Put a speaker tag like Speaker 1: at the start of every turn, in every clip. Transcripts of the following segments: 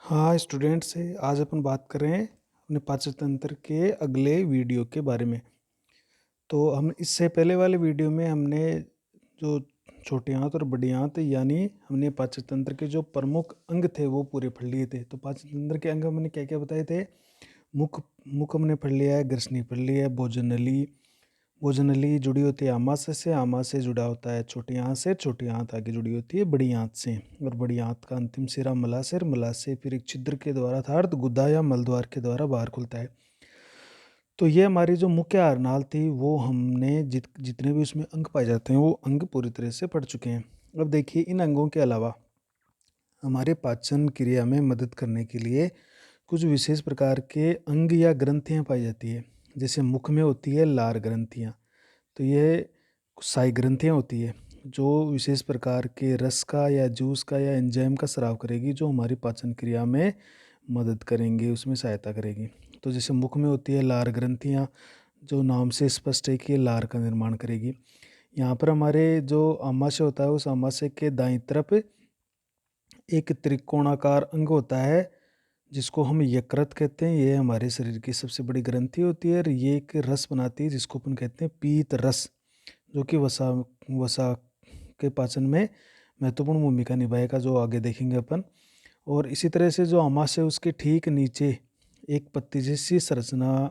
Speaker 1: हाँ स्टूडेंट्स से आज अपन बात कर रहे हैं अपने पाचन तंत्र के अगले वीडियो के बारे में। तो हम इससे पहले वाले वीडियो में हमने जो छोटी आंत और बड़ी आंत यानी हमने पाचन तंत्र के जो प्रमुख अंग थे वो पूरे पढ़ लिए थे। तो पाचन तंत्र के अंग हमने क्या क्या बताए थे? मुख मुख हमने पढ़ लिया है, ग्रसनी पढ़ लिया है, भोजनली भोजनली जुड़ी होती है आमाशय से, आमाशय जुड़ा होता है छोटी आंत से, छोटी आंत आगे जुड़ी होती है बड़ी आंत से, और बड़ी आंत का अंतिम सिरा मलाशय, मलाशय फिर एक छिद्र के द्वारा अर्थात गुदा या मलद्वार के द्वारा बाहर खुलता है। तो ये हमारी जो मुख्य आहारनाल थी वो हमने जितने भी उसमें अंग पाए जाते हैं वो अंग पूरी तरह से पढ़ चुके हैं। अब देखिए इन अंगों के अलावा हमारे पाचन क्रिया में मदद करने के लिए कुछ विशेष प्रकार के अंग या ग्रंथियाँ पाई जाती है। जैसे मुख में होती है लार ग्रंथियाँ, तो ये साई ग्रंथियाँ होती है जो विशेष प्रकार के रस का या जूस का या एंजाइम का स्राव करेगी, जो हमारी पाचन क्रिया में मदद करेंगे, उसमें सहायता करेगी। तो जैसे मुख में होती है लार ग्रंथियाँ, जो नाम से स्पष्ट है कि ये लार का निर्माण करेगी। यहाँ पर हमारे जो आमाशय होता है उस आमाशय के दाईं तरफ एक त्रिकोणाकार अंग होता है जिसको हम यकृत कहते हैं। ये हमारे शरीर की सबसे बड़ी ग्रंथि होती है और ये एक रस बनाती है जिसको अपन कहते हैं पीत रस, जो कि वसा वसा के पाचन में महत्वपूर्ण भूमिका निभाएगा, जो आगे देखेंगे अपन। और इसी तरह से जो आमाशय उसके ठीक नीचे एक पत्ती जैसी संरचना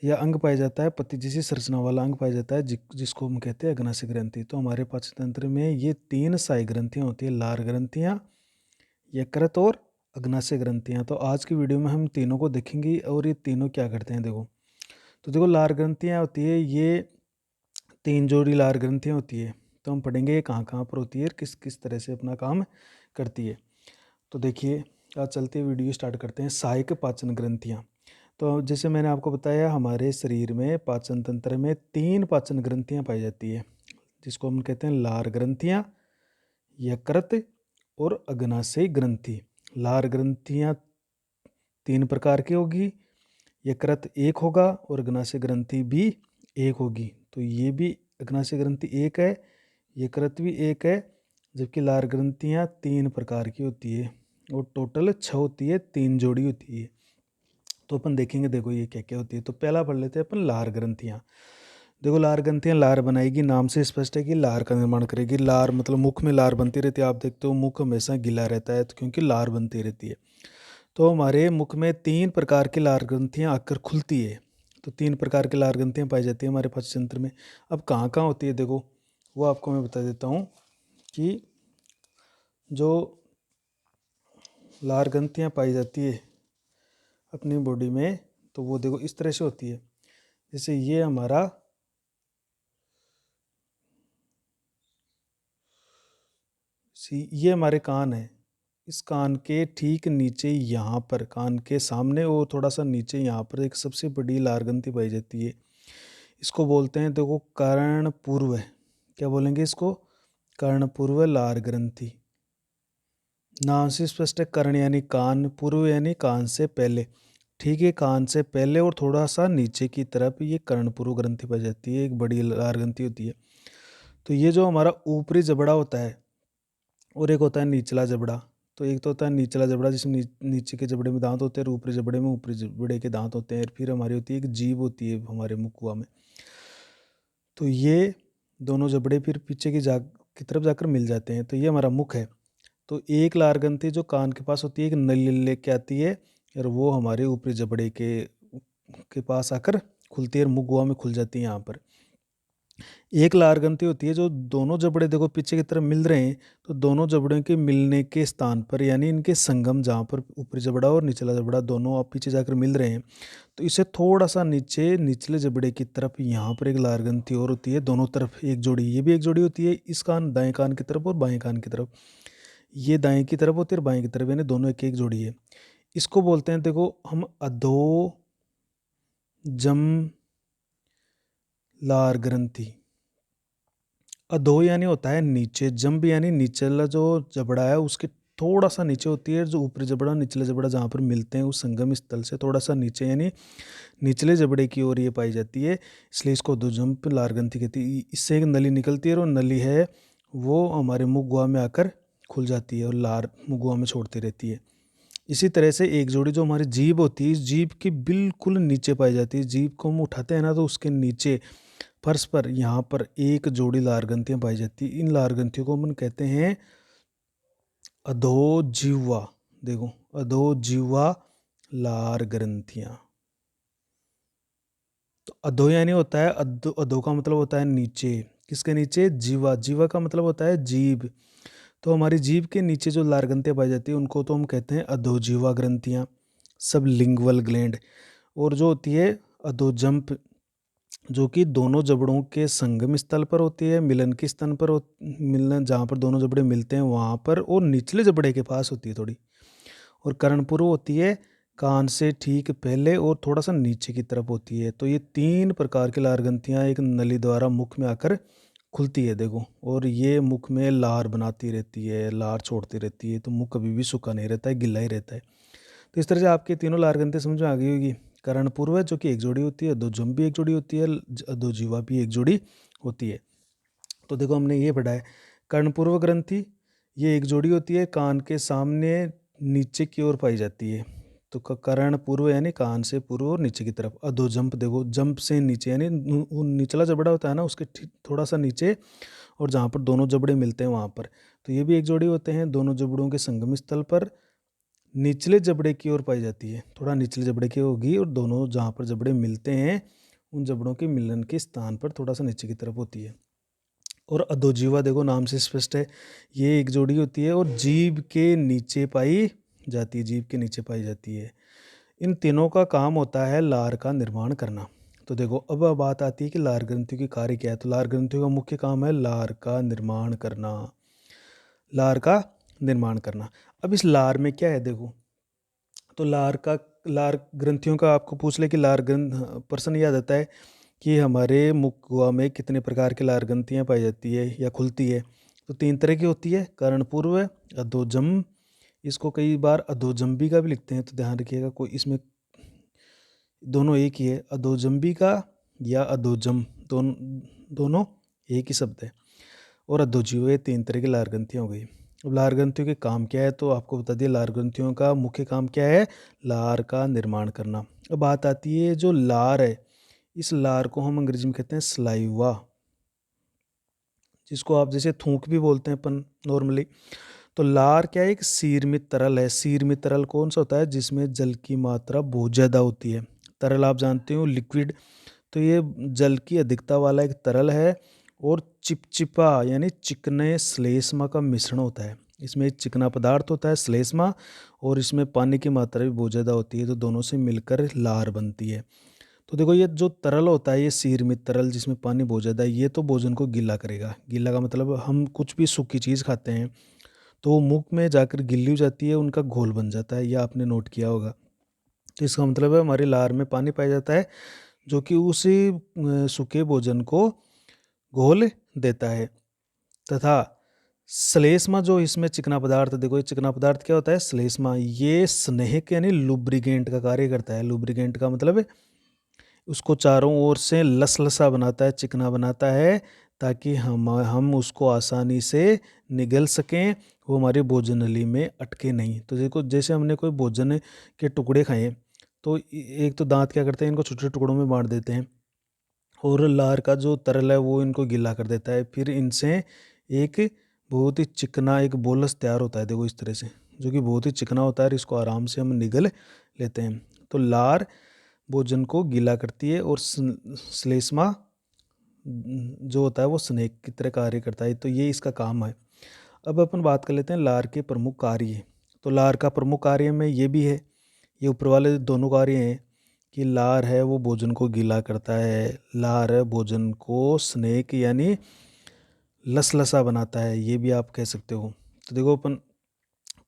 Speaker 1: या अंग पाया जाता है, पत्ती जैसी संरचना वाला अंग पाया जाता है जिसको हम कहते हैं अग्नाशय ग्रंथि। तो हमारे पाचन तंत्र में ये 3 साई ग्रंथियाँ होती है, लार ग्रंथियाँ, यकृत और अग्नाशय ग्रंथियाँ। तो आज की वीडियो में हम तीनों को देखेंगे और ये तीनों क्या करते हैं। देखो तो देखो लार ग्रंथियाँ होती है, ये 3 जोड़ी लार ग्रंथियाँ होती है। तो हम पढ़ेंगे ये कहाँ कहाँ पर होती है, किस किस तरह से अपना काम करती है। तो देखिए आज चलते वीडियो स्टार्ट करते हैं। सहायक पाचन ग्रंथियाँ। तो जैसे मैंने आपको बताया हमारे शरीर में पाचन तंत्र में 3 पाचन ग्रंथियाँ पाई जाती है, जिसको हम कहते हैं लार ग्रंथियाँ, यकृत और अग्नाशय ग्रंथि। लार ग्रंथियाँ 3 प्रकार की होगी, यकृत 1 होगा और अग्नाशय ग्रंथि भी 1 होगी। तो ये भी अग्नाशय ग्रंथि 1 है, यकृत भी 1 है, जबकि लार ग्रंथियाँ 3 प्रकार की होती है और टोटल 6 होती है, 3 जोड़ी होती है। तो अपन देखेंगे देखो ये क्या क्या होती है। तो पहला पढ़ लेते हैं अपन लार ग्रंथियाँ। देखो लार ग्रंथियाँ लार बनाएगी, नाम से स्पष्ट है कि लार का निर्माण करेगी। लार मतलब मुख में लार बनती रहती है, आप देखते हो मुख हमेशा गीला रहता है तो क्योंकि लार बनती रहती है। तो हमारे मुख में 3 प्रकार की लार ग्रंथियाँ आकर खुलती है। तो 3 प्रकार की लार ग्रंथियाँ पाई जाती है हमारे पाचन तंत्र में। अब कहाँ कहाँ होती है देखो वो आपको मैं बता देता हूँ कि जो लार ग्रंथियाँ पाई जाती है अपनी बॉडी में, तो वो देखो इस तरह से होती है। जैसे ये हमारा ये हमारे कान है, इस कान के ठीक नीचे यहाँ पर, कान के सामने और थोड़ा सा नीचे यहाँ पर एक सबसे बड़ी लार ग्रंथि पाई जाती है। इसको बोलते हैं देखो कर्णपूर्व। क्या बोलेंगे इसको? कर्णपूर्व लार ग्रंथि। नाम से स्पष्ट है, कर्ण यानी कान, पूर्व यानी कान से पहले। ठीक है, कान से पहले और थोड़ा सा नीचे की तरफ ये कर्णपूर्व ग्रंथि पाई जाती है, एक बड़ी लार ग्रंथि होती है। तो ये जो हमारा ऊपरी जबड़ा होता है और एक होता है निचला जबड़ा। तो एक तो होता है निचला जबड़ा जिसमें नीचे के जबड़े में दांत होते हैं और ऊपरी जबड़े में ऊपरी जबड़े के दांत होते हैं। फिर हमारी होती है एक जीभ होती है हमारे मुकुआ में। तो ये दोनों जबड़े फिर पीछे की तरफ जाकर मिल जाते हैं। तो ये हमारा मुख है। तो एक लार ग्रंथि जो कान के पास होती है, एक नली लेके आती है और वो हमारे ऊपरी जबड़े के पास आकर खुलती है और मुकुआ में खुल जाती है यहाँ पर। एक लार ग्रंथि होती है जो दोनों जबड़े देखो पीछे की तरफ मिल रहे हैं, तो दोनों जबड़ों के मिलने के स्थान पर यानी इनके संगम जहाँ पर ऊपरी जबड़ा और निचला जबड़ा दोनों आप पीछे जाकर मिल रहे हैं, तो इसे थोड़ा सा नीचे निचले जबड़े की तरफ यहाँ पर एक लार ग्रंथि और होती है, दोनों तरफ एक जोड़ी, ये भी एक जोड़ी होती है, इस कान दाएं कान की तरफ और बाएं कान की तरफ। ये दाएं की तरफ होती है और बाएं की तरफ, यानी दोनों एक एक जोड़ी है। इसको बोलते हैं देखो हम अधो जम लार ग्रंथि। अधो यानी होता है नीचे, जंब यानी निचला जो जबड़ा है उसके थोड़ा सा नीचे होती है, जो ऊपरी जबड़ा निचले जबड़ा जहाँ पर मिलते हैं उस संगम स्थल से थोड़ा सा नीचे यानी निचले जबड़े की ओर ये पाई जाती है, इसलिए इसको अधोजंप लार ग्रंथि कहती है। इससे एक नली निकलती है और नली है वो हमारे मुख गुहा में आकर खुल जाती है और लार मुख गुहा में छोड़ती रहती है। इसी तरह से एक जोड़ी जो हमारी जीभ होती है, इस जीभ के बिल्कुल नीचे पाई जाती है। जीभ को हम उठाते हैं ना, तो उसके नीचे फर्श पर यहाँ पर एक जोड़ी लार ग्रंथियाँ पाई जाती है। इन लार ग्रंथियों को हम कहते हैं अधोजिह्वा। देखो, अधोजिह्वा लार ग्रंथियाँ। तो अधो यानी होता है, अधो अधो का मतलब होता है नीचे। किसके नीचे? जीवा। जीवा का मतलब होता है जीभ। तो हमारी जीभ के नीचे जो लार ग्रंथियाँ पाई जाती है उनको तो हम कहते हैं अधोजिह्वा ग्रंथियाँ, सब लिंगुअल ग्लैंड। और जो होती है अधोजंप, जो कि दोनों जबड़ों के संगम स्थल पर होती है, मिलन के स्थान पर मिलन जहाँ पर दोनों जबड़े मिलते हैं वहाँ पर, और निचले जबड़े के पास होती है थोड़ी। और कर्णपुरु होती है कान से ठीक पहले और थोड़ा सा नीचे की तरफ होती है। तो ये 3 प्रकार की लार ग्रंथियाँ एक नली द्वारा मुख में आकर खुलती है। देखो, और ये मुख में लार बनाती रहती है, लार छोड़ती रहती है, तो मुख कभी भी सूखा नहीं रहता है, गिल्ला ही रहता है। तो इस तरह से आपके तीनों लार ग्रंथियाँ समझ में आ गई होगी। कर्णपूर्व है जो कि एक जोड़ी होती है, अधोजम भी एक जोड़ी होती है, अधोजिह्वा भी एक जोड़ी होती है। तो देखो, हमने ये पढ़ा है कर्णपूर्व ग्रंथि, ये एक जोड़ी होती है, कान के सामने नीचे की ओर पाई जाती है। तो कर्ण पूर्व यानी कान से पूर्व और नीचे की तरफ। अधोजंप, देखो जंप से नीचे यानी निचला जबड़ा होता है ना, उसके थोड़ा सा नीचे, और जहाँ पर दोनों जबड़े मिलते हैं वहाँ पर। तो ये भी एक जोड़ी होते हैं, दोनों जबड़ों के संगम स्थल पर निचले जबड़े की ओर पाई जाती है। थोड़ा निचले जबड़े की होगी, और दोनों जहाँ पर जबड़े मिलते हैं उन जबड़ों के मिलन के स्थान पर थोड़ा सा नीचे की तरफ होती है। और अधोजिह्वा, देखो नाम से स्पष्ट है, ये एक जोड़ी होती है और जीभ के नीचे पाई जाती है, जीभ के नीचे पाई जाती है। इन तीनों का काम होता है लार का निर्माण करना। तो देखो, अब बात आती है कि लार ग्रंथियों की कार्य क्या है। तो लार ग्रंथियों का मुख्य काम है लार का निर्माण करना, लार का निर्माण करना। अब इस लार में क्या है, देखो, तो लार ग्रंथियों का आपको पूछ ले कि लार ग्रंथ, प्रश्न याद आता है कि हमारे मुख गुहा में कितने प्रकार की लार ग्रंथियाँ पाई जाती है या खुलती है। तो 3 तरह की होती है, कर्णपूर्व, अधोजम, इसको कई बार अधोजंबी का भी लिखते हैं, तो ध्यान रखिएगा, कोई इसमें दोनों एक ही है, अधोजंबी का या अधोजम, दोनों एक ही शब्द है। और अधोजिह्वा, 3 तरह की लार ग्रंथियाँ हो गई। अब लार ग्रंथियों के काम क्या है, तो आपको बता दिया लार ग्रंथियों का मुख्य काम क्या है, लार का निर्माण करना। अब बात आती है जो लार है, इस लार को हम अंग्रेजी में कहते हैं स्लाइवा, जिसको आप जैसे थूक भी बोलते हैं अपन नॉर्मली। तो लार क्या है, एक सीरमित तरल है। सीरमित तरल कौन सा होता है? जिसमें जल की मात्रा बहुत ज़्यादा होती है। तरल आप जानते हो, लिक्विड। तो ये जल की अधिकता वाला एक तरल है, और चिपचिपा यानी चिकने श्लेष्मा का मिश्रण होता है। इसमें एक चिकना पदार्थ होता है श्लेष्मा, और इसमें पानी की मात्रा भी बहुत ज़्यादा होती है, तो दोनों से मिलकर लार बनती है। तो देखो, ये जो तरल होता है, ये सीरमित तरल जिसमें पानी बहुत ज़्यादा है, ये तो भोजन को गीला करेगा। गीला का मतलब हम कुछ भी सूखी चीज़ खाते हैं तो वो मुख में जाकर गिल्ली हो जाती है, उनका घोल बन जाता है, यह आपने नोट किया होगा। तो इसका मतलब है हमारी लार में पानी पाया जाता है, जो कि उसी सूखे भोजन को घोल देता है। तथा श्लेष्मा, जो इसमें चिकना पदार्थ, देखो ये चिकना पदार्थ क्या होता है, श्लेष्मा, ये स्नेहक यानी लुब्रिकेंट का कार्य करता है। लुब्रिकेंट का मतलब है उसको चारों ओर से लसलसा बनाता है, चिकना बनाता है, ताकि हम उसको आसानी से निगल सकें, वो हमारे भोजन नली में अटके नहीं। तो देखो, जैसे हमने कोई भोजन के टुकड़े खाए, तो एक तो दांत क्या करते हैं, इनको छोटे छोटे टुकड़ों में बांट देते हैं, और लार का जो तरल है वो इनको गीला कर देता है। फिर इनसे एक बहुत ही चिकना एक बोलस तैयार होता है, देखो इस तरह से, जो कि बहुत ही चिकना होता है, और इसको आराम से हम निगल लेते हैं। तो लार भोजन को गीला करती है, और श्लेष्मा जो होता है वो स्नेक की तरह कार्य करता है। तो ये इसका काम है। अब अपन बात कर लेते हैं लार के प्रमुख कार्य। तो लार का प्रमुख कार्य में ये भी है, ये ऊपर वाले दोनों कार्य हैं कि लार है वो भोजन को गीला करता है, लार है भोजन को स्नेक यानी लसलसा बनाता है, ये भी आप कह सकते हो। तो देखो, अपन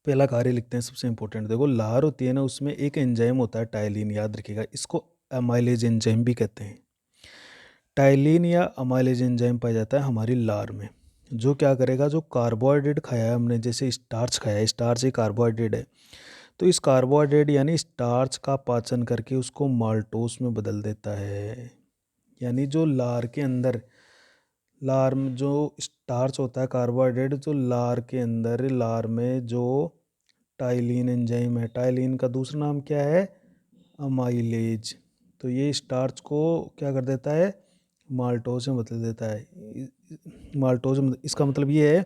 Speaker 1: पहला कार्य लिखते हैं, सबसे इंपॉर्टेंट। देखो, लार होती है ना, उसमें एक एंजाइम होता है टाइलिन, याद रखिएगा, इसको अमाइलेज एंजाइम भी कहते हैं। टाइलिन या अमाइलेज एंजाइम पाया जाता है हमारी लार में, जो क्या करेगा, जो कार्बोहाइड्रेट खाया है हमने, जैसे स्टार्च खाया है, स्टार्च एक कार्बोहाइड्रेट है, तो इस कार्बोहाइड्रेट यानी स्टार्च का पाचन करके उसको माल्टोस में बदल देता है। यानी जो लार के अंदर, लार में जो स्टार्च होता है, कार्बोहाइड्रेट, जो लार के अंदर, लार में जो टाइलिन एंजाइम है। टाइलिन का दूसरा नाम क्या है? अमाइलेज। तो ये स्टार्च को क्या कर देता है? माल्टोज में बदल देता है। माल्टोज इसका मतलब ये है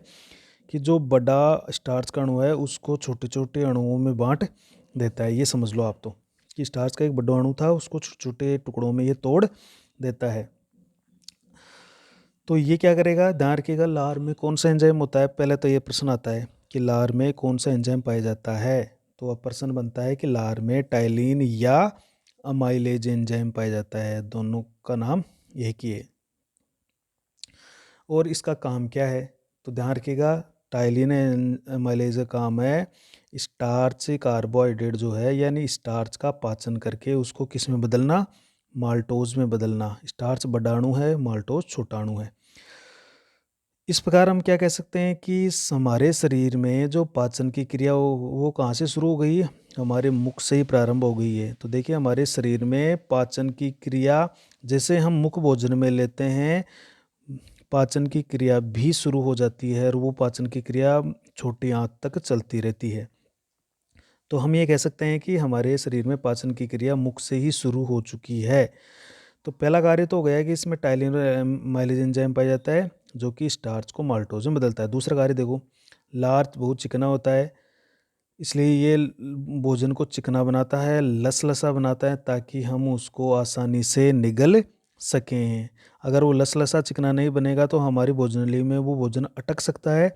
Speaker 1: कि जो बड़ा स्टार्च का अणु है उसको छोटे छोटे अणुओं में बांट देता है। ये समझ लो आप तो कि स्टार्च का एक बड़ा अणु था, उसको छोटे छोटे टुकड़ों में ये तोड़ देता है। तो ये क्या करेगा? ध्यान रखिएगा, लार में कौन सा एंजाइम होता है? पहले तो ये प्रश्न आता है कि लार में कौन सा एंजाइम पाया जाता है। तो अब प्रश्न बनता है कि लार में टाइलिन या अमाइलेज एंजाइम पाया जाता है। दोनों का नाम एक ही है। और इसका काम क्या है? तो ध्यान रखिएगा, टाइलिन अमाइलेज का काम है स्टार्च कार्बोहाइड्रेट जो है, यानी स्टार्च का पाचन करके उसको किस में बदलना? माल्टोज में बदलना। स्टार्च बड़ा अणु है, माल्टोज छोटा अणु है। इस प्रकार हम क्या कह सकते हैं कि हमारे शरीर में जो पाचन की क्रिया वो कहाँ से शुरू हो गई है? हमारे मुख से ही प्रारंभ हो गई है। तो देखिए, हमारे शरीर में पाचन की क्रिया जैसे हम मुख भोजन में लेते हैं, पाचन की क्रिया भी शुरू हो जाती है और वो पाचन की क्रिया छोटी आंत तक चलती रहती है। तो हम ये कह सकते हैं कि हमारे शरीर में पाचन की क्रिया मुख से ही शुरू हो चुकी है। तो पहला कार्य तो हो गया कि इसमें टाइलिन माइलेज एंजाइम पाया जाता है जो कि स्टार्च को माल्टोज में बदलता है। दूसरा कार्य देखो, लार्च बहुत चिकना होता है, इसलिए ये भोजन को चिकना बनाता है, लसलसा बनाता है, ताकि हम उसको आसानी से निगल सकें। अगर वो लसलसा चिकना नहीं बनेगा तो हमारी भोजनली में वो भोजन अटक सकता है,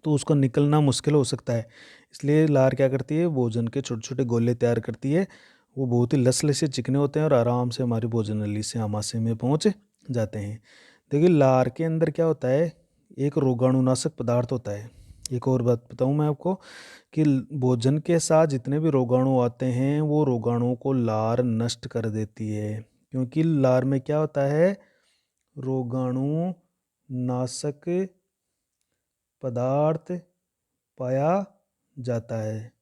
Speaker 1: तो उसको निकलना मुश्किल हो सकता है। इसलिए लार क्या करती है? भोजन के छोटे छोटे गोले तैयार करती है। वो बहुत ही लसलसे चिकने होते हैं और आराम से हमारी भोजन नली से आमाशय में पहुंच जाते हैं। देखिए, लार के अंदर क्या होता है? एक रोगाणुनाशक पदार्थ होता है। एक और बात बताऊं मैं आपको कि भोजन के साथ जितने भी रोगाणु आते हैं वो रोगाणुओं को लार नष्ट कर देती है, क्योंकि लार में क्या होता है? रोगाणु नाशक पदार्थ पाया जाता है।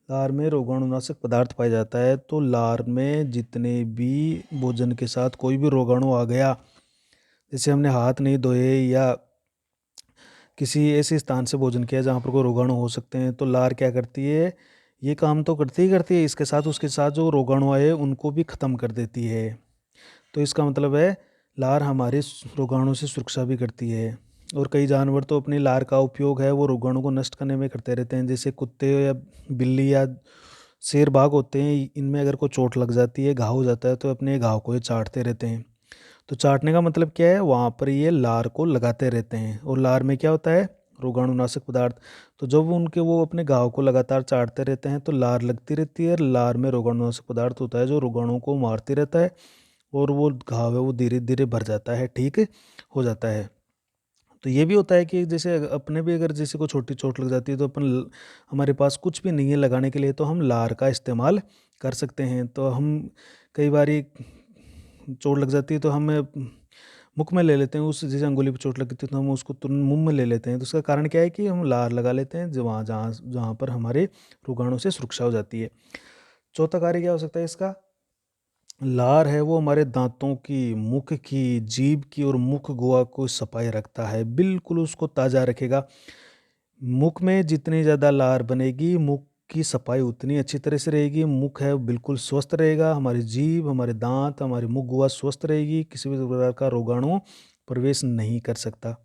Speaker 1: लार में रोगाणुनाशक पदार्थ पाया जाता है। तो लार में जितने भी भोजन के साथ कोई भी रोगाणु आ गया, जैसे हमने हाथ नहीं धोए या किसी ऐसे स्थान से भोजन किया जहाँ पर कोई रोगाणु हो सकते हैं, तो लार क्या करती है? ये काम तो करती ही करती है, इसके साथ उसके साथ जो रोगाणु आए उनको भी ख़त्म कर देती है। तो इसका मतलब है लार हमारे रोगाणु से सुरक्षा भी करती है। और कई जानवर तो अपनी लार का उपयोग है वो रोगाणु को नष्ट करने में करते रहते हैं, जैसे कुत्ते या बिल्ली या शेर बाघ होते हैं। इनमें अगर कोई चोट लग जाती है, घाव हो जाता है, तो अपने घाव को ये चाटते रहते हैं। तो चाटने का मतलब क्या है? वहाँ पर ये लार को लगाते रहते हैं। और लार में क्या होता है? रोगाणुनाशक पदार्थ। तो जब उनके वो अपने घाव को लगातार चाटते रहते हैं तो लार लगती रहती है। लार में रोगाणुनाशक पदार्थ होता है जो रोगाणुओं को मारती रहता है, और वो घाव है वो धीरे धीरे भर जाता है, ठीक हो जाता है। तो ये भी होता है कि जैसे अपने भी अगर जैसे को छोटी चोट लग जाती है तो हमारे पास कुछ भी नहीं है लगाने के लिए, तो हम लार का इस्तेमाल कर सकते हैं। तो हम कई बार चोट लग जाती है तो हम मुख में ले लेते हैं। उस जैसे अंगुली पर चोट लगी थी तो हम उसको तुरंत मुंह में ले लेते हैं। तो उसका कारण क्या है कि हम लार लगा लेते हैं जो वहाँ जहाँ जहाँ पर हमारे रोगाणु से सुरक्षा हो जाती है। चौथा कार्य क्या हो सकता है इसका? लार है वो हमारे दांतों की, मुख की, जीभ की और मुख गुहा को सफाई रखता है, बिल्कुल उसको ताज़ा रखेगा। मुख में जितनी ज़्यादा लार बनेगी, मुख की सफाई उतनी अच्छी तरह से रहेगी। मुख है वो बिल्कुल स्वस्थ रहेगा, हमारी जीभ, हमारे दांत, हमारी मुख गुहा स्वस्थ रहेगी, किसी भी प्रकार का रोगाणु प्रवेश नहीं कर सकता।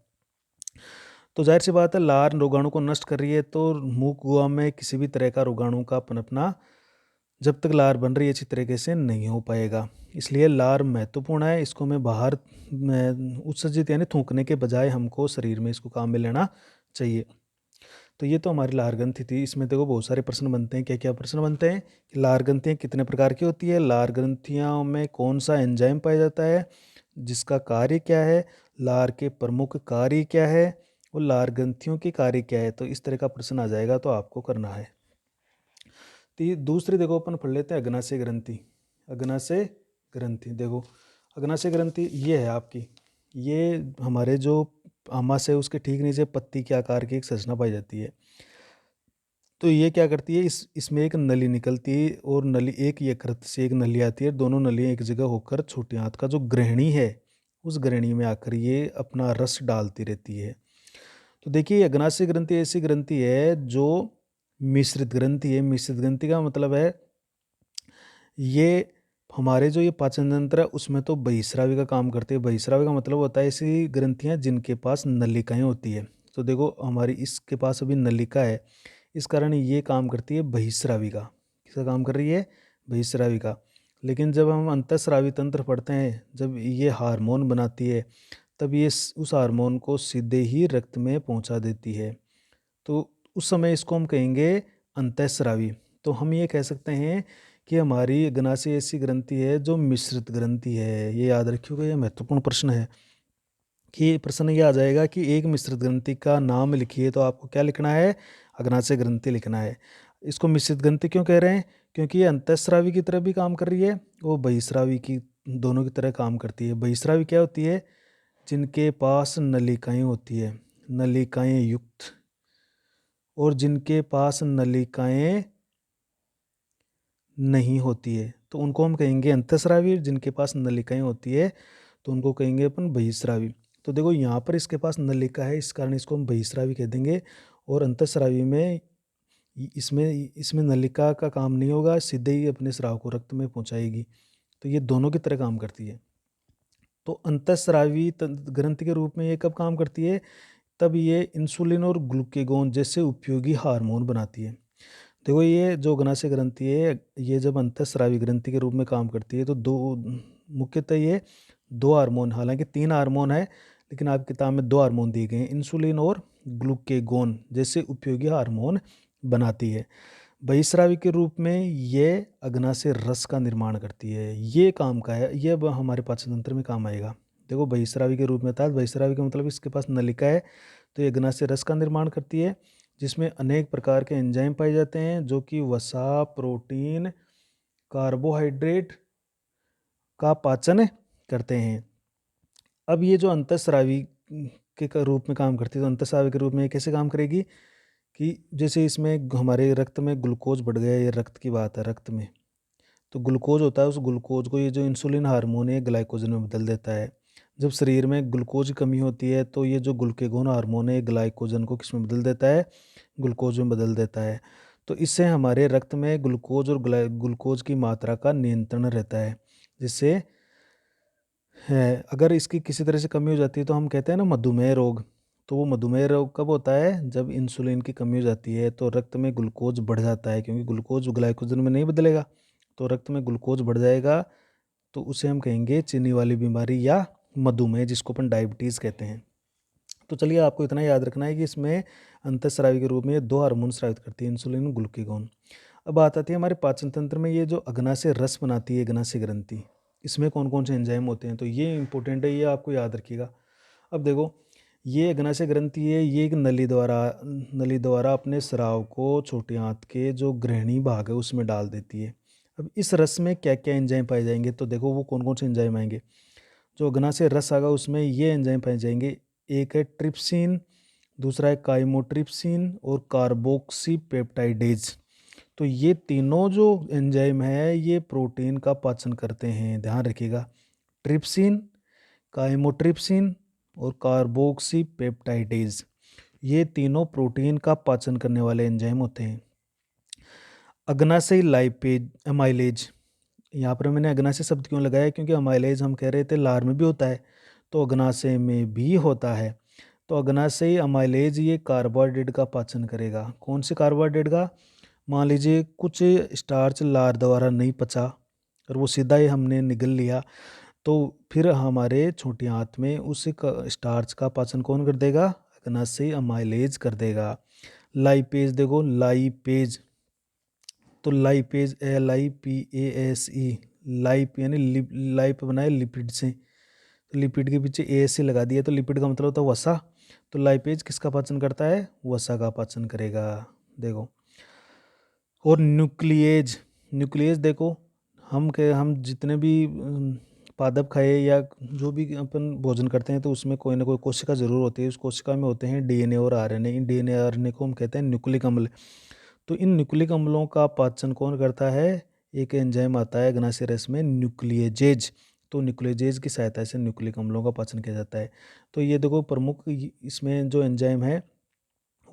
Speaker 1: तो जाहिर सी बात है, लार रोगाणु को नष्ट कर रही है, तो मुख गुहा में किसी भी तरह का रोगाणु का पनपना जब तक लार बन रही है अच्छी तरीके से नहीं हो पाएगा। इसलिए लार महत्वपूर्ण है। इसको मैं बाहर उत्सर्जित यानी थूकने के बजाय हमको शरीर में इसको काम में लेना चाहिए। तो ये तो हमारी लार ग्रंथि थी। इसमें देखो बहुत सारे प्रश्न बनते हैं। क्या क्या प्रश्न बनते हैं कि लार ग्रंथियाँ कितने प्रकार की होती है, लार ग्रंथियों में कौन सा एंजाइम पाया जाता है, जिसका कार्य क्या है, लार के प्रमुख कार्य क्या है, और लार ग्रंथियों के कार्य क्या है। तो इस तरह का प्रश्न आ जाएगा तो आपको करना है। तो ये दूसरी देखो अपन पढ़ लेते हैं अग्नाशय ग्रंथि। अग्नाशय ग्रंथि देखो, अग्नाशय ग्रंथि ये है आपकी, ये हमारे जो आमाशय है उसके ठीक नीचे पत्ती के आकार की एक संरचना पाई जाती है। तो ये क्या करती है, इसमें एक नली निकलती है और नली एक यकृत से एक नली आती है। दोनों नलियाँ एक जगह होकर छोटी आंत का जो ग्रहणी है उस ग्रहणी में आकर ये अपना रस डालती रहती है। तो देखिए, अग्नाशय ग्रंथि ऐसी ग्रंथि है जो मिश्रित ग्रंथि है। मिश्रित ग्रंथि का मतलब है ये हमारे जो ये पाचन तंत्र है उसमें तो बहिस्रावी का काम करती है। बहिस्रावी का मतलब होता है ऐसी ग्रंथियां जिनके पास नलिकाएं होती है। तो देखो हमारी इसके पास अभी नलिका है, इस कारण ये काम करती है बहिस्रावी का। किसका काम कर रही है? बहिस्रावी का। लेकिन जब हम अंतःस्रावी तंत्र पढ़ते हैं, जब ये हार्मोन बनाती है, तब ये उस हार्मोन को सीधे ही रक्त में पहुंचा देती है। तो उस समय इसको हम कहेंगे अंतःस्रावी। तो हम ये कह सकते हैं कि हमारी अग्नाशय ऐसी ग्रंथि है जो मिश्रित ग्रंथि है। ये याद रखिएगा, ये महत्वपूर्ण प्रश्न है कि प्रश्न ये आ जाएगा कि एक मिश्रित ग्रंथि का नाम लिखिए, तो आपको क्या लिखना है? अग्नाशय ग्रंथि लिखना है। इसको मिश्रित ग्रंथि क्यों कह रहे हैं? क्योंकि ये अंतःस्रावी की तरह भी काम कर रही है, वो बहिस्रावी की, दोनों की तरह काम करती है। बहिस्रावी क्या होती है? जिनके पास नलिकाएं होती है, नलिकाएं युक्त, और जिनके पास नलिकाएं नहीं होती है तो उनको हम कहेंगे अंतःस्रावी। जिनके पास नलिकाएं होती है तो उनको कहेंगे अपन बहिस्रावी। तो देखो यहाँ पर इसके पास नलिका है, इस कारण इसको हम बहिस्रावी कह देंगे। और अंतःस्रावी में इसमें इसमें नलिका का काम नहीं होगा, सीधे ही अपने स्राव को रक्त में पहुंचाएगी। तो ये दोनों की तरह काम करती है। तो अंतःस्रावी ग्रंथि के रूप में ये कब काम करती है? तब ये इंसुलिन और ग्लूकेगोन जैसे उपयोगी हार्मोन बनाती है। देखो ये जो अग्नाशय ग्रंथि है, ये जब अंतःस्रावी ग्रंथि के रूप में काम करती है तो मुख्यतः ये दो हार्मोन, हालांकि 3 हार्मोन है लेकिन आपकी किताब में 2 हार्मोन दिए गए हैं, इंसुलिन और ग्लूकेगोन जैसे उपयोगी हार्मोन बनाती है। बहिस्रावी के रूप में ये अग्नाशय रस का निर्माण करती है। ये काम का है, ये अब हमारे पाचन तंत्र में काम आएगा। देखो बहिस्रावी के रूप में था, बहिस्रावी का मतलब इसके पास नलिका है, तो ये अग्नाशय रस का निर्माण करती है, जिसमें अनेक प्रकार के एंजाइम पाए जाते हैं जो कि वसा, प्रोटीन, कार्बोहाइड्रेट का पाचन करते हैं। अब ये जो अंतःस्रावी के रूप में काम करती है, तो अंतःस्रावी के रूप में कैसे काम करेगी कि जैसे इसमें हमारे रक्त में ग्लूकोज बढ़ गया, ये रक्त की बात है, रक्त में तो ग्लूकोज होता है, उस ग्लूकोज को ये जो इंसुलिन हार्मोन है ग्लाइकोजन में बदल देता है। जब शरीर में ग्लूकोज की कमी होती है तो ये जो ग्लूकेगोन हार्मोन है ग्लाइकोजन को किस में बदल देता है? ग्लूकोज में बदल देता है। तो इससे हमारे रक्त में ग्लूकोज और ग्लूकोज की मात्रा का नियंत्रण रहता है। जिससे है अगर इसकी किसी तरह से कमी हो जाती है तो हम कहते हैं ना मधुमेह रोग। तो वो मधुमेह रोग कब होता है? जब इंसुलिन की कमी हो जाती है तो रक्त में ग्लूकोज बढ़ जाता है, क्योंकि ग्लूकोज ग्लाइकोजन में नहीं बदलेगा, तो रक्त में ग्लूकोज बढ़ जाएगा। तो उसे हम कहेंगे चीनी वाली बीमारी या मधुमेह, जिसको अपन डायबिटीज़ कहते हैं। तो चलिए आपको इतना याद रखना है कि इसमें अंतःस्रावी के रूप में 2 हार्मोन स्रावित करती है, इंसुलिन और ग्लूकेगोन। अब बात आती है हमारे पाचन तंत्र में, ये जो अग्नाशय रस बनाती है अग्नाशय ग्रंथि, इसमें कौन कौन से एंजाइम होते हैं? तो ये इंपॉर्टेंट है, ये आपको याद रखिएगा। अब देखो ये अग्नाशय ग्रंथि है, ये एक नली द्वारा अपने स्राव को छोटे आंत के जो ग्रहणी भाग है उसमें डाल देती है। अब इस रस में क्या क्या एंजाइम पाए जाएंगे? तो देखो वो कौन कौन से एंजाइम आएंगे। जो अग्नाशय रस आएगा उसमें ये एंजाइम पाए जाएंगे। एक है ट्रिप्सिन, दूसरा है काइमोट्रिप्सिन और कार्बोक्सी पेप्टाइडेज। तो ये तीनों जो एंजाइम है ये प्रोटीन का पाचन करते हैं, ध्यान रखिएगा। ट्रिप्सिन, काइमोट्रिप्सिन और कार्बोक्सी पेप्टाइडेज, ये तीनों प्रोटीन का पाचन करने वाले एंजाइम होते हैं। अग्नाशय लाइपेज अमाइलेज, यहाँ पर मैंने अग्नाशय शब्द क्यों लगाया? क्योंकि अमाइलेज हम कह रहे थे लार में भी होता है, तो अग्नाशय में भी होता है। तो अग्नाशयी अमाइलेज ये कार्बोहाइड्रेट का पाचन करेगा। कौन से कार्बोहाइड्रेट का? मान लीजिए कुछ स्टार्च लार द्वारा नहीं पचा और वो सीधा ही हमने निगल लिया, तो फिर हमारे छोटी आंत में उस स्टार्च का पाचन कौन कर देगा? अग्नाशयी अमाइलेज कर देगा। लाइपेज, देखो लाइपेज, तो लाइपेज LIPASE, लाइप यानी लाइप बनाए लिपिड से, तो लिपिड के पीछे ASE लगा दिया, तो लिपिड का मतलब होता है वसा। तो लाइपेज किसका पाचन करता है? वसा का पाचन करेगा। देखो और न्यूक्लिएज, न्यूक्लिएज देखो हम जितने भी पादप खाए या जो भी अपन भोजन करते हैं तो उसमें कोई ना कोई कोशिका जरूर होती है। उस कोशिका में होते हैं DNA और RNA। इन DNA RNA को हम कहते हैं न्यूक्लिक अम्ल। तो इन न्यूक्लिक अम्लों का पाचन कौन करता है? एक एंजाइम आता है अग्नाशय रस में, न्यूक्लिएजेज। तो न्यूक्लिएजेज की सहायता से न्यूक्लिक अम्लों का पाचन किया जाता है। तो ये देखो प्रमुख इसमें जो एंजाइम है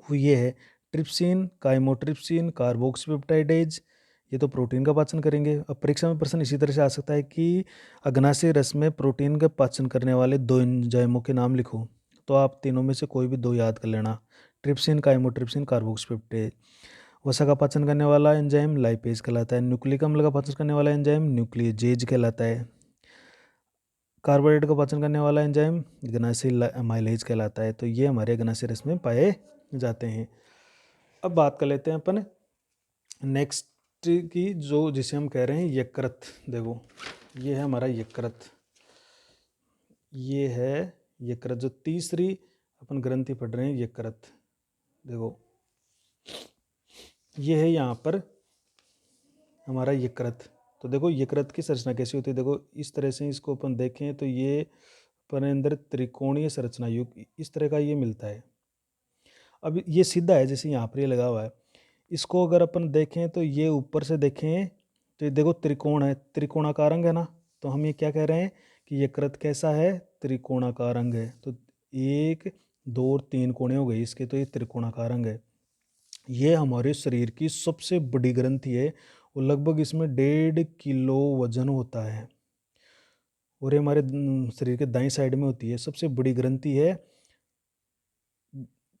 Speaker 1: वो ये है ट्रिप्सिन, काइमोट्रिप्सिन, कार्बोक्सीपेप्टाइडेज, ये तो प्रोटीन का पाचन करेंगे। अब परीक्षा में प्रश्न इसी तरह से आ सकता है कि अग्नाशय रस में प्रोटीन का पाचन करने वाले 2 एंजाइमों के नाम लिखो। तो आप तीनों में से कोई भी 2 याद कर लेना, ट्रिप्सिन, काइमोट्रिप्सिन, कार्बोक्सीपेप्टाइड। वसा का पाचन करने वाला एंजाइम लाइपेज कहलाता है। न्यूक्लिक अम्ल का पाचन करने वाला एंजाइम न्यूक्लियेजेज कहलाता है। कार्बोहाइड्रेट का पाचन करने वाला एंजाइम अग्नाशयी अमाइलेज कहलाता है। तो ये हमारे अग्नाशय रस में पाए जाते हैं। अब बात कर लेते हैं अपन नेक्स्ट की, जो जिसे हम कह रहे हैं यकृत। देखो ये है हमारा यकृत, ये है यकृत, जो तीसरी अपन ग्रंथि पढ़ रहे हैं यकृत। देखो ये है यहाँ पर हमारा यकृत। तो देखो यकृत की संरचना कैसी होती है, देखो इस तरह से इसको अपन देखें तो ये अपने अंदर त्रिकोणीय संरचना युक्त इस तरह का ये मिलता है। अब ये सीधा है, जैसे यहाँ पर ये लगा हुआ है। इसको अगर अपन देखें तो ये ऊपर से देखें तो ये देखो त्रिकोण है, त्रिकोणाकार अंग है ना। तो हम ये क्या कह रहे हैं कि यकृत कैसा है, त्रिकोणाकार अंग है। तो 1 2 और 3 कोने हो गए इसके, तो ये त्रिकोणाकार अंग है। ये हमारे शरीर की सबसे बड़ी ग्रंथि है और लगभग इसमें 1.5 किलो वजन होता है और ये हमारे शरीर के दाईं साइड में होती है। सबसे बड़ी ग्रंथि है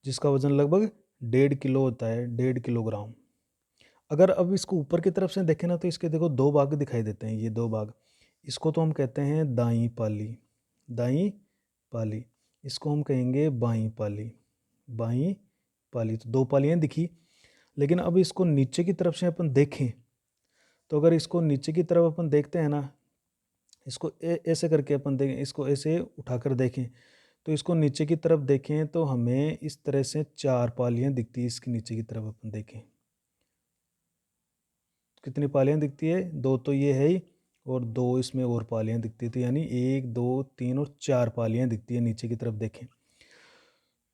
Speaker 1: जिसका वजन लगभग 1.5 किलो होता है, 1.5 किलोग्राम। अगर अब इसको ऊपर की तरफ से देखें ना तो इसके देखो 2 भाग दिखाई देते हैं, ये 2 भाग। इसको तो हम कहते हैं दाईं पाली, दाईं पाली। इसको हम कहेंगे बाईं पाली, बाईं पाली। तो 2 पालियाँ दिखी। लेकिन अब इसको नीचे की तरफ से अपन देखें तो अगर इसको नीचे की तरफ अपन देखते हैं ना, इसको ऐसे करके अपन देखें, इसको ऐसे उठाकर देखें तो इसको नीचे की तरफ देखें तो हमें इस तरह से 4 पालियाँ दिखती है। इसके नीचे की तरफ अपन देखें कितनी पालियाँ दिखती है, 2 तो ये है ही और 2 इसमें और पालियाँ दिखती है। तो यानी 1 2 3 और 4 पालियाँ दिखती है नीचे की तरफ देखें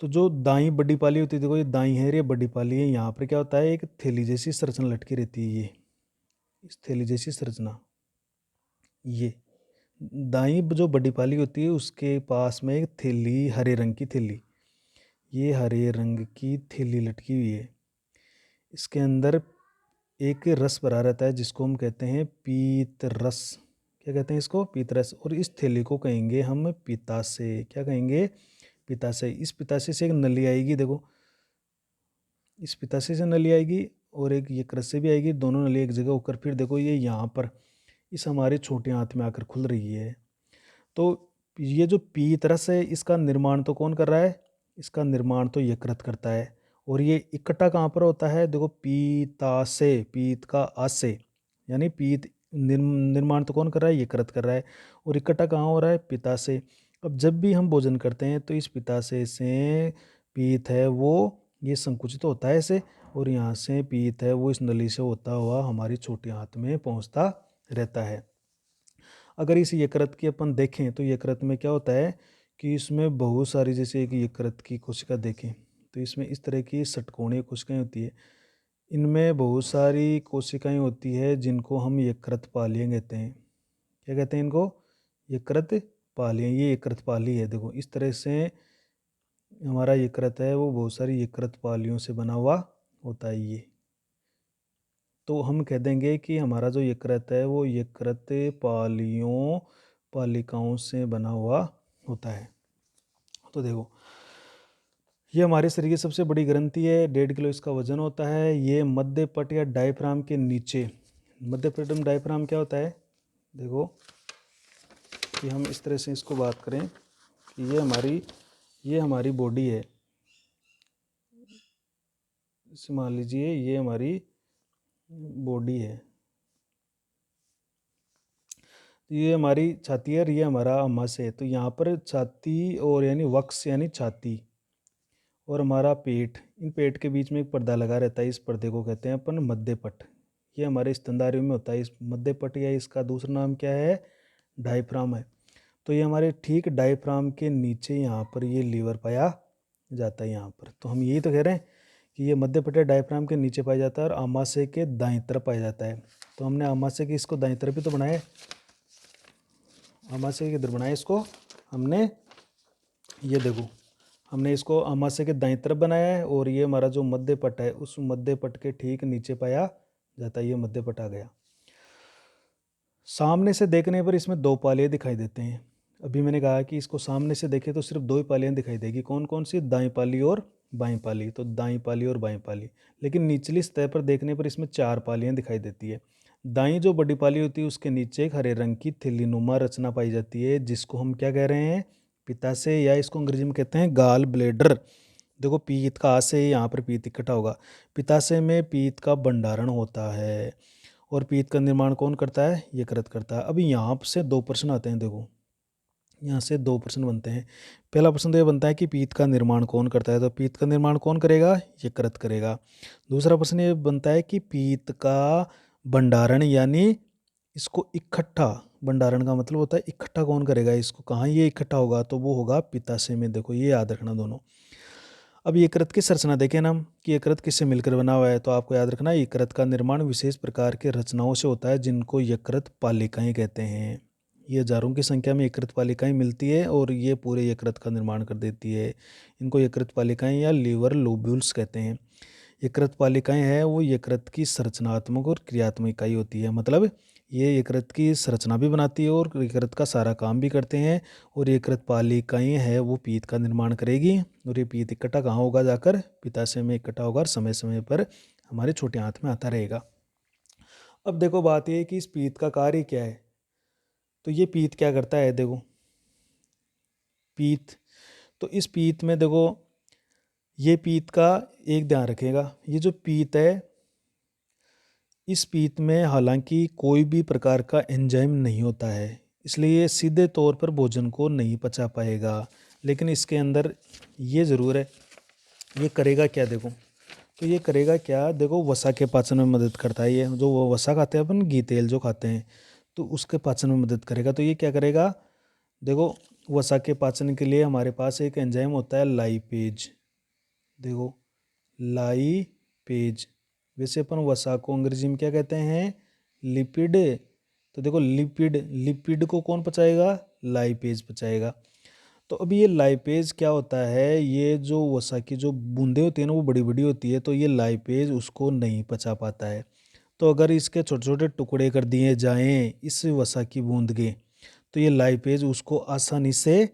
Speaker 1: तो। जो दाईं बड़ी पाली होती है, देखो ये दाईं है, ये बड़ी पाली है। यहाँ पर क्या होता है, एक थैली जैसी संरचना लटकी रहती है। ये इस थैली जैसी संरचना, ये दाईं जो बड़ी पाली होती है उसके पास में एक थैली, हरे रंग की थैली, ये हरे रंग की थैली लटकी हुई है। इसके अंदर एक रस भरा रहता है जिसको हम कहते हैं पीत रस। क्या कहते हैं इसको, पीत रस। और इस थैली को कहेंगे हम पित्ताशय। क्या कहेंगे, पित्ताशय। इस पित्ताशय से एक नली आएगी, देखो इस पित्ताशय से नली आएगी और एक यकृत से भी आएगी। दोनों नली एक जगह होकर फिर देखो ये यहाँ पर इस हमारे छोटे हाथ में आकर खुल रही है। तो ये जो पीत रस है इसका निर्माण तो कौन कर रहा है, इसका निर्माण तो यकृत करता है। और ये इकट्ठा कहाँ पर होता है, देखो पीताशय, पीत का आशय, यानी पीत निर्माण तो कौन कर रहा है, यकृत कर रहा है। और इकट्ठा कहाँ हो रहा है, पित्ताशय। अब जब भी हम भोजन करते हैं तो इस पित्ताशय से पीत है वो ये संकुचित होता है ऐसे, और यहाँ से पीत है वो इस नली से होता हुआ हमारी छोटी हाथ में पहुँचता रहता है। अगर इस यकृत की अपन देखें तो यकृत में क्या होता है कि इसमें बहुत सारी, जैसे एक यकृत की कोशिका देखें तो इसमें इस तरह की षटकोणीय कोशिकाएं होती है। इनमें बहुत सारी कोशिकाएं होती है जिनको हम यकृत पालियाँ कहते हैं। क्या कहते हैं इनको, यकृत पालियाँ। ये यकृत पाली है, देखो इस तरह से हमारा यकृत है वो बहुत सारी यकृत पालियों से बना हुआ होता है ये। तो हम कह देंगे कि हमारा जो यकृत है वो यकृत पालियों, पालिकाओं से बना हुआ होता है। तो देखो ये हमारे शरीर की सबसे बड़ी ग्रंथि है, 1.5 किलो इसका वजन होता है। ये मध्य पट या डायफ्राम के नीचे, मध्य पट में डायफ्राम क्या होता है, देखो कि हम इस तरह से इसको बात करें कि ये हमारी बॉडी है। इसे मान लीजिए ये हमारी बॉडी है, ये हमारी छाती है और ये हमारा अमाशय है। तो यहाँ पर छाती और यानी वक्ष यानी छाती और हमारा पेट, इन पेट के बीच में एक पर्दा लगा रहता है। इस पर्दे को कहते हैं अपन मध्यपट। ये हमारे स्तनधारियों में होता है। इस मध्यपट या इसका दूसरा नाम क्या है, डायफ्राम है। तो ये हमारे ठीक डायफ्राम के नीचे यहाँ पर ये लीवर पाया जाता है यहाँ पर। तो हम यही तो कह रहे हैं कि ये मध्यपट या डायफ्राम के नीचे पाया जाता है और अमाशय के दाईं तरफ पाया जाता है। तो हमने अमाशय की इसको दाईं तरफ ही तो बनाया, अमाशय के इधर बनाया इसको हमने। ये देखो हमने इसको अमाशय के दाईं तरफ बनाया है और ये हमारा जो मध्य पट है उस मध्य पट के ठीक नीचे पाया जाता है। ये मध्य पट आ गया। सामने से देखने पर इसमें दो पालियाँ दिखाई देते हैं। अभी मैंने कहा कि इसको सामने से देखें तो सिर्फ दो ही पालियाँ दिखाई देगी। कौन कौन सी? दाईं पाली और बाईं पाली। तो दाईं पाली और बाईं पाली। लेकिन निचली सतह पर देखने पर इसमें चार पालियाँ दिखाई देती है। दाईं जो बड़ी पाली होती है उसके नीचे एक हरे रंग की थिल्लीनुमा रचना पाई जाती है, जिसको हम क्या कह रहे हैं? पित्ताशय, या इसको अंग्रेजी में कहते हैं गाल ब्लेडर। देखो पीत का आशय, यहाँ पर पीत इकट्ठा होगा। पित्ताशय में पीत का भंडारण होता है और पीत का निर्माण कौन करता है? यकृत करता है। अभी यहाँ से दो प्रश्न आते हैं। देखो यहाँ से दो प्रश्न बनते हैं। पहला प्रश्न तो ये बनता है कि पीत का निर्माण कौन करता है? तो पीत का निर्माण कौन करेगा? यकृत करेगा। दूसरा प्रश्न ये बनता है कि पीत का भंडारण यानी इसको इकट्ठा, भंडारण का मतलब होता है इकट्ठा कौन करेगा इसको? कहाँ ये इकट्ठा होगा? तो वो होगा पित्ताशय में। देखो ये याद रखना दोनों। अब यकृत की संरचना देखें ना कि यकृत किससे मिलकर बना हुआ है। तो आपको याद रखना यकृत का निर्माण विशेष प्रकार के रचनाओं से होता है जिनको यकृत पालिकाएं कहते हैं। ये हजारों की संख्या में यकृत पालिकाएं मिलती है और ये पूरे यकृत का निर्माण कर देती है। इनको यकृत पालिकाएं या लीवर लोब्यूल्स कहते हैं। यकृत पालिकाएं हैं वो यकृत की संरचनात्मक और क्रियात्मक इकाई होती है। मतलब ये यकृत की संरचना भी बनाती है और यकृत का सारा काम भी करते हैं। और यकृत पालिकाएं हैं वो पीत का निर्माण करेगी और ये पीत इकट्ठा कहाँ होगा? जाकर पित्ताशय में इकट्ठा होगा और समय समय पर हमारे छोटे आंत में आता रहेगा। अब देखो बात ये है कि इस पीत का कार्य क्या है। तो ये पीत क्या करता है? देखो पीत, तो इस पीत में देखो ये पीत का एक ध्यान रखेगा, ये जो पीत है इस पीत में हालांकि कोई भी प्रकार का एंजाइम नहीं होता है, इसलिए ये सीधे तौर पर भोजन को नहीं पचा पाएगा। लेकिन इसके अंदर ये ज़रूर है, ये करेगा क्या? देखो तो ये करेगा क्या? देखो वसा के पाचन में मदद करता है। ये जो वो वसा खाते हैं अपन, घी तेल जो खाते हैं, तो उसके पाचन में मदद करेगा। तो ये क्या करेगा? देखो वसा के पाचन के लिए हमारे पास एक एंजाइम होता है लाइपेज। देखो लाइपेज, वैसे अपन वसा को अंग्रेजी में क्या कहते हैं? लिपिड। तो देखो लिपिड, लिपिड को कौन पचाएगा? लाइपेज पचाएगा। तो अभी ये लाइपेज क्या होता है? ये जो वसा की जो बूंदें होती है ना वो बड़ी बड़ी होती है, तो ये लाइपेज उसको नहीं पचा पाता है। तो अगर इसके छोटे छोटे टुकड़े कर दिए जाएं इस वसा की बूंद के, तो ये लाइपेज उसको आसानी से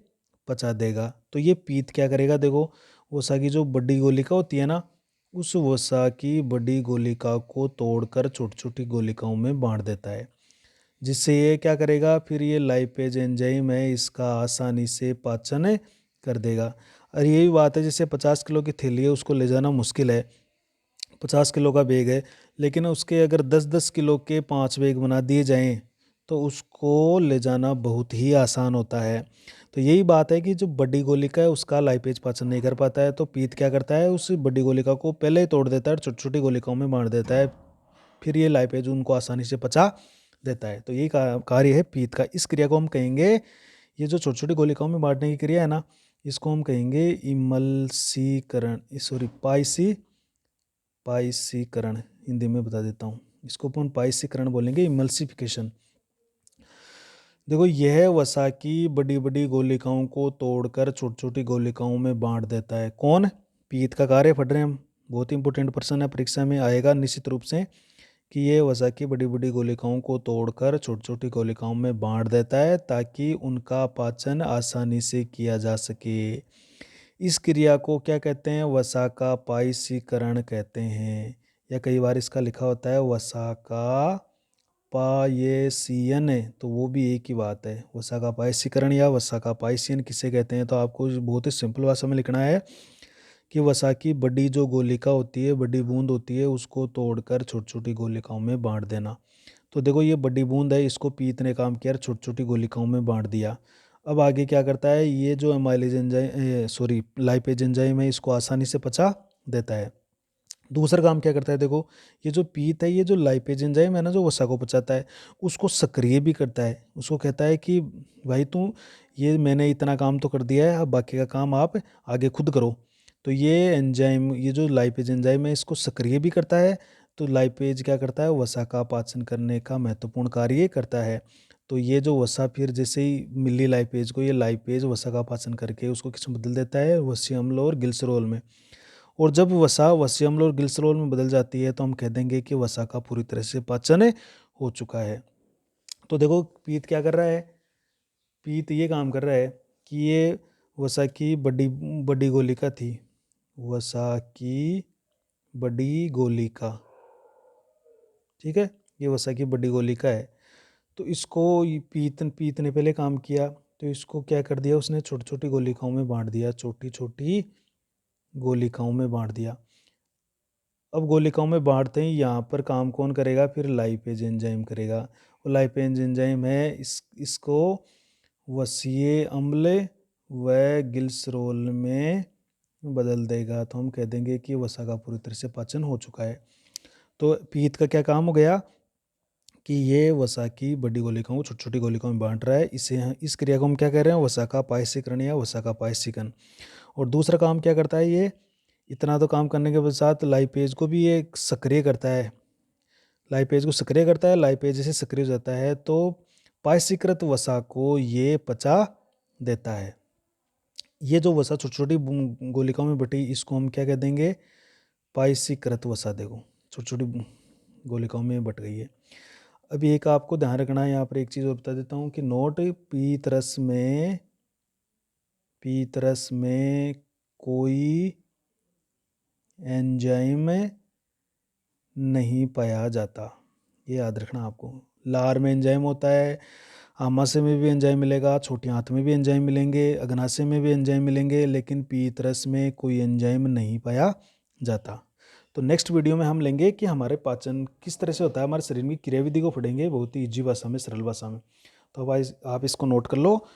Speaker 1: पचा देगा। तो ये पीत क्या करेगा? देखो वसा की जो बड़ी गोलिका होती है ना, उस वसा की बड़ी गोलिका को तोड़कर छोटी छोटी गोलिकाओं में बांट देता है, जिससे ये क्या करेगा? फिर ये लाइपेज एंजाइम है इसका आसानी से पाचन कर देगा। और यही बात है, जैसे 50 किलो की थैली है उसको ले जाना मुश्किल है, 50 किलो का बैग है, लेकिन उसके अगर 10-10 किलो के 5 बैग बना दिए जाएं तो उसको ले जाना बहुत ही आसान होता है। तो यही बात है कि जो बड़ी गोलिका है उसका लाइपेज पाचन नहीं कर पाता है, तो पीत क्या करता है? उस बड़ी गोलिका को पहले ही तोड़ देता है और छोटी छोटी गोलिकाओं में बांट देता है, फिर ये लाइपेज उनको आसानी से पचा देता है। तो यही कार्य है पीत का। इस क्रिया को हम कहेंगे, ये जो छोटी छोटी गोलिकाओं में बांटने की क्रिया है ना, इसको हम कहेंगे इमल्सीकरण, सॉरी पाइसीकरण। हिंदी में बता देता हूँ, इसको अपन पाइसीकरण बोलेंगे, इमल्सिफिकेशन। देखो यह वसा की बड़ी बड़ी गोलिकाओं को तोड़कर छोटी छोटी गोलिकाओं में बांट देता है। कौन? पीत का कार्य पढ़ रहे हैं हम, बहुत इंपॉर्टेंट प्रश्न है, परीक्षा में आएगा निश्चित रूप से, कि ये वसा की बड़ी बड़ी गोलिकाओं को तोड़कर छोटी छोटी गोलिकाओं में बांट देता है ताकि उनका पाचन आसानी से किया जा सके। इस क्रिया को क्या कहते हैं? वसा का पाइसीकरण कहते हैं, या कई बार इसका लिखा होता है वसा का पायसीयन, तो वो भी एक ही बात है। वसा का पायसीकरण या वसा का पायसीयन किसे कहते हैं? तो आपको बहुत ही सिंपल भाषा में लिखना है कि वसा की बड़ी जो गोलिका होती है, बड़ी बूंद होती है, उसको तोड़कर छोटी छोटी गोलिकाओं में बांट देना। तो देखो ये बड़ी बूंद है, इसको पीत ने काम किया, छोटी छोटी गोलिकाओं में बांट दिया। अब आगे क्या करता है? ये जो amylase enzyme, sorry lipase enzyme है, इसको आसानी से पचा देता है। दूसरा काम क्या करता है? देखो ये जो पीत है, ये जो लाइपेज एंजाइम है ना, जो वसा को पचाता है, उसको सक्रिय भी करता है। उसको कहता है कि भाई तू, ये मैंने इतना काम तो कर दिया है, अब बाकी का काम आप आगे खुद करो। तो ये एंजाइम, ये जो लाइपेज एंजाइम है, इसको सक्रिय भी करता है। तो लाइपेज क्या करता है? वसा का पाचन करने का महत्वपूर्ण कार्य करता है। तो ये जो वसा फिर जैसे ही मिली लाइपेज को, ये लाइपेज वसा का पाचन करके उसको किस में बदल देता है, वसीय अम्ल और ग्लिसरॉल में। और जब वसा वसीय अम्ल और ग्लिसरॉल में बदल जाती है तो हम कह देंगे कि वसा का पूरी तरह से पाचन हो चुका है। तो देखो पीत क्या कर रहा है, पीत ये काम कर रहा है कि ये वसा की बड़ी बड़ी गोलिका थी, वसा की बड़ी गोलिका, ठीक है, ये वसा की बड़ी गोलिका है। तो इसको पीत ने पहले काम किया, तो इसको क्या कर दिया उसने, छोटी छोटी गोलिकाओं में बांट दिया, छोटी छोटी गोलिकाओं में बांट दिया। अब गोलिकाओं में बांटते ही यहाँ पर काम कौन करेगा, फिर लाइपेज एंजाइम करेगा। वो लाइपेज एंजाइम है इसको वसीय अम्ल व ग्लिसरॉल में बदल देगा। तो हम कह देंगे कि वसा का पूरी तरह से पाचन हो चुका है। तो पीत का क्या काम हो गया कि ये वसा की बड़ी गोलिकाओं को छोटी छोटी गोलिकाओं में बांट रहा है। इस क्रिया को हम क्या कह रहे हैं, वसा का पायसीकरण या वसा का पायसीकरण। और दूसरा काम क्या करता है, ये इतना तो काम करने के पश्चात लाइपेज को भी ये सक्रिय करता है, लाइपेज को सक्रिय करता है। लाइपेज जैसे सक्रिय हो जाता है तो पायसीकृत वसा को ये पचा देता है। ये जो वसा छोटी छोटी गोलिकाओं में बटी, इसको हम क्या कह देंगे, पायसीकृत वसा। देखो छोटी छोटी गोलिकाओं में बट गई है। अभी एक आपको ध्यान रखना है, यहाँ पर एक चीज़ और बता देता हूँ कि नोट पीतरस में कोई एंजाइम नहीं पाया जाता, ये याद रखना आपको। लार में एंजाइम होता है, आमाशय में भी एंजाइम मिलेगा, छोटी आंत में भी एंजाइम मिलेंगे, अग्नाशय में भी एंजाइम मिलेंगे, लेकिन पीतरस में कोई एंजाइम नहीं पाया जाता। तो नेक्स्ट वीडियो में हम लेंगे कि हमारे पाचन किस तरह से होता है, हमारे शरीर में क्रियाविधि को पढ़ेंगे, बहुत ही ईजी भाषा में, सरल भाषा में। तो भाई आप इसको नोट कर लो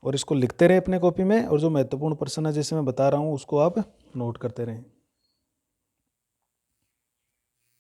Speaker 1: और इसको लिखते रहे अपने कॉपी में, और जो महत्वपूर्ण प्रश्न है जैसे मैं बता रहा हूँ उसको आप नोट करते रहें।